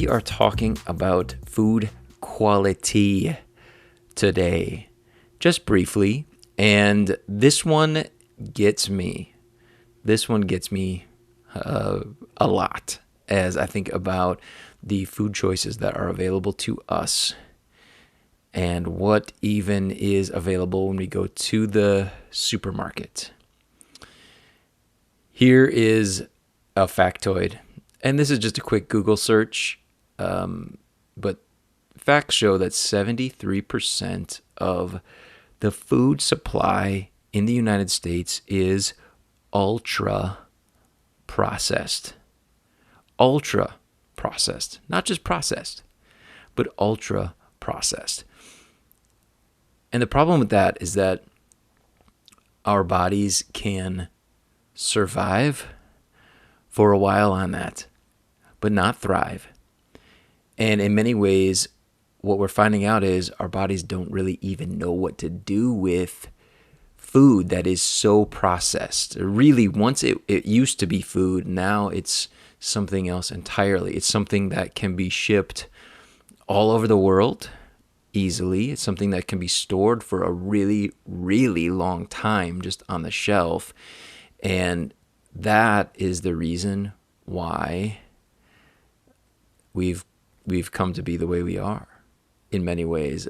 we are talking about food quality today, just briefly. And this one gets me. This one gets me a lot as I think about the food choices that are available to us and what even is available when we go to the supermarket. Here is a factoid, and this is just a quick Google search, but facts show that 73% of the food supply in the United States is ultra processed. Ultra processed, not just processed, but ultra processed. And the problem with that is that our bodies can survive for a while on that, but not thrive. And in many ways, what we're finding out is our bodies don't really even know what to do with food that is so processed. Really, once it used to be food, now it's something else entirely. It's something that can be shipped all over the world easily. It's something that can be stored for a really, really long time just on the shelf. And that is the reason why we've come to be the way we are in many ways,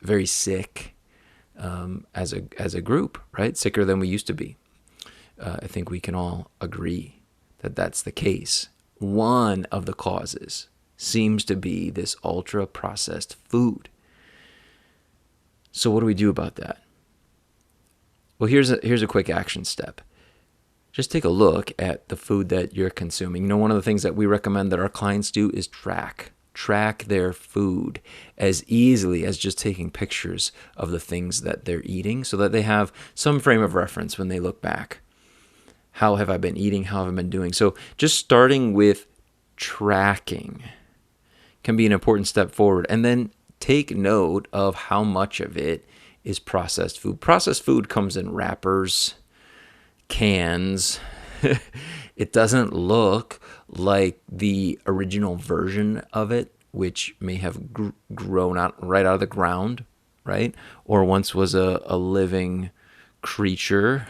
very sick as a group, right? Sicker than we used to be. I think we can all agree that that's the case. One of the causes seems to be this ultra-processed food. So what do we do about that? Well, here's a quick action step. Just take a look at the food that you're consuming. You know, one of the things that we recommend that our clients do is track their food as easily as just taking pictures of the things that they're eating so that they have some frame of reference when they look back. How have I been eating? How have I been doing? So just starting with tracking can be an important step forward. And then take note of how much of it is processed food. Processed food comes in wrappers, cans. It doesn't look like the original version of it, which may have grown out right out of the ground, right? Or once was a living creature.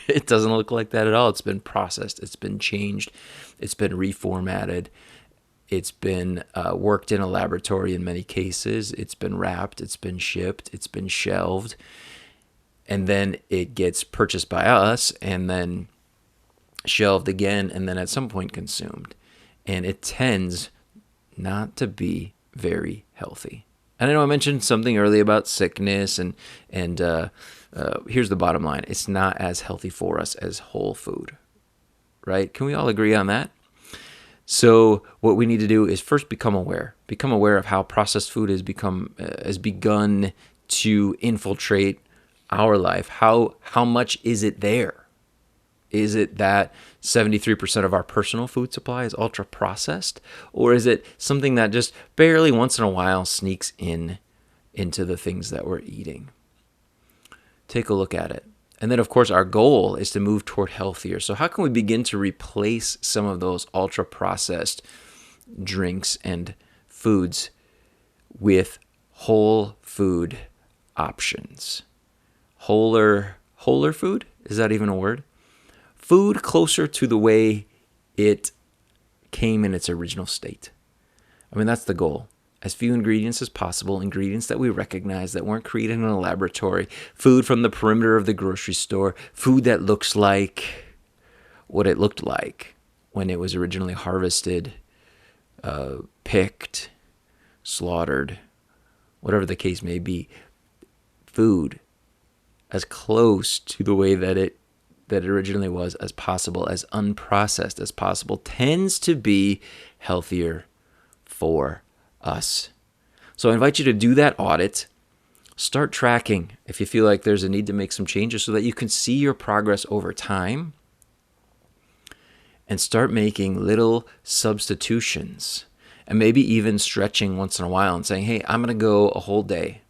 It doesn't look like that at all. It's been processed. It's been changed. It's been reformatted. It's been worked in a laboratory in many cases. It's been wrapped. It's been shipped. It's been shelved. And then it gets purchased by us and then shelved again and then at some point consumed. And it tends not to be very healthy. And I know I mentioned something earlier about sickness and here's the bottom line. It's not as healthy for us as whole food, right? Can we all agree on that? So what we need to do is first become aware of how processed food has begun to infiltrate our life. How much is it there? Is it that 73% of our personal food supply is ultra processed, or is it something that just barely once in a while sneaks into the things that we're eating? Take a look at it. And then, of course, our goal is to move toward healthier. So how can we begin to replace some of those ultra-processed drinks and foods with whole food options? Wholer food? Is that even a word? Food closer to the way it came in its original state. I mean, that's the goal. As few ingredients as possible, ingredients that we recognize that weren't created in a laboratory, food from the perimeter of the grocery store, food that looks like what it looked like when it was originally harvested, picked, slaughtered, whatever the case may be. Food as close to the way that it originally was as possible, as unprocessed as possible, tends to be healthier for us. So I invite you to do that audit. Start tracking if you feel like there's a need to make some changes so that you can see your progress over time, and start making little substitutions and maybe even stretching once in a while and saying, hey, I'm going to go a whole day,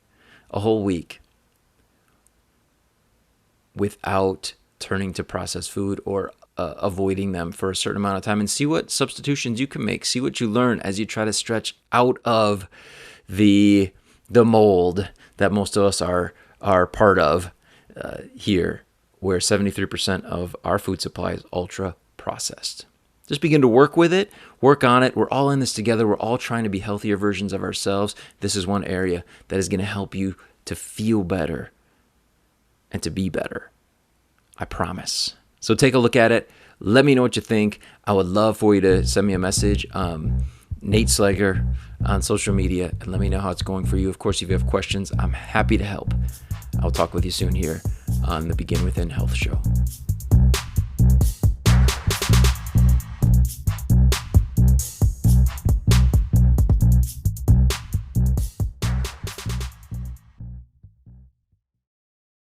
a whole week without turning to processed food or avoiding them for a certain amount of time and see what substitutions you can make. See what you learn as you try to stretch out of the mold that most of us are part of here, where 73% of our food supply is ultra processed. Just begin to work with it, work on it. We're all in this together. We're all trying to be healthier versions of ourselves. This is one area that is going to help you to feel better and to be better. I promise. So take a look at it. Let me know what you think. I would love for you to send me a message, Nate Sleger, on social media, and let me know how it's going for you. Of course, if you have questions, I'm happy to help. I'll talk with you soon here on the Begin Within Health Show.